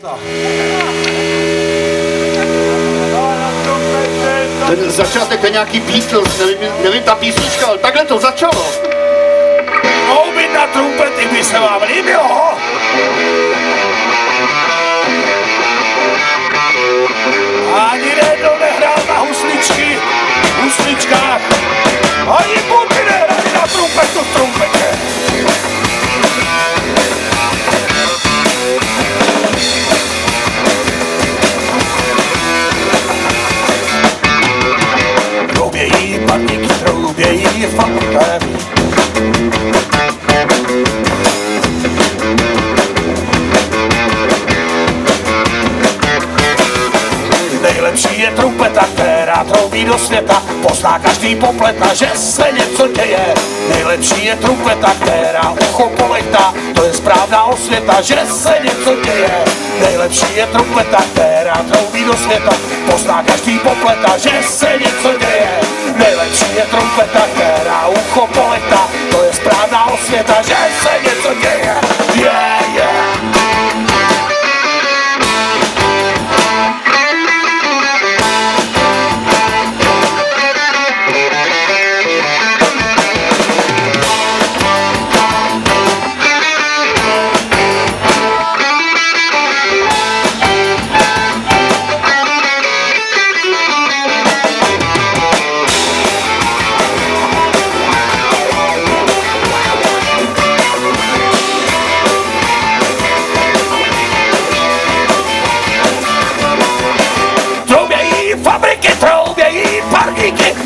trumpeta. Ten začátek, to je nějaký Beatles, nevím ta písnička, ale takhle to začalo. Houbit na trumpety by se vám líbilo. Ani jednou nehrál na husličkách. Ani buky nehrali na trumpetu v trumpetě. Troubějí padníky, troubějí fanféry. Nejlepší je trumpeta, která troubí do světa, pozná každý popleta, že se něco děje. Nejlepší je trumpeta, která ucho polechtá, to je správná osvěta, že se něco děje. Nejlepší je trumpeta, která troubí do světa, pozná každý popleta, že se něco děje. Nejlepší je trumpeta, která ucho polechtá, to je správná osvěta, že se něco děje. Yeah, yeah.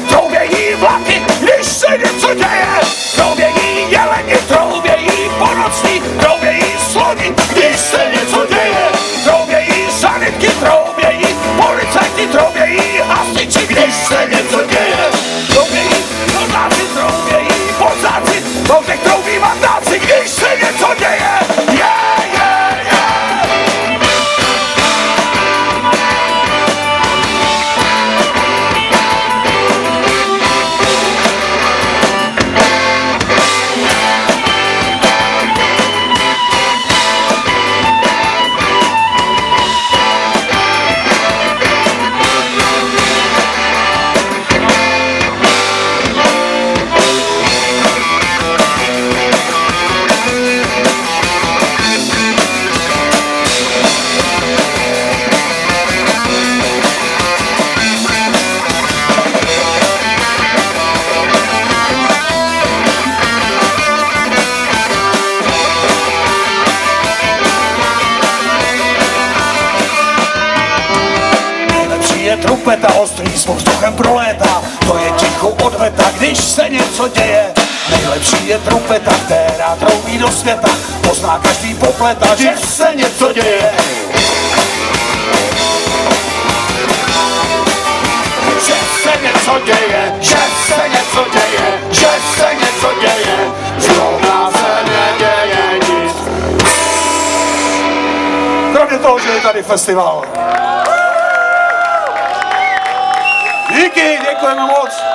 Troubějí vlaky, když se něco děje. Troubějí jeleni, troubějí ponocní, troubějí sloni, když se něco děje. Troubějí sanitky, troubějí policajti, troubějí hasiči, když se něco děje. Troubějí kozáci, troubějí pozáci, těch troubí mandáci, když se něco děje. Yeah, yeah, yeah. Trumpeta ostrý s vzduchem prolétá, to je ticho odveta, když se něco děje. Nejlepší je trumpeta, která troubí do světa, pozná každý popleta, že se něco děje. Že se něco děje, že se něco děje, že se něco děje, zrovna se neděje nic. Kromě toho, že je tady festival. Díky, děkujeme moc.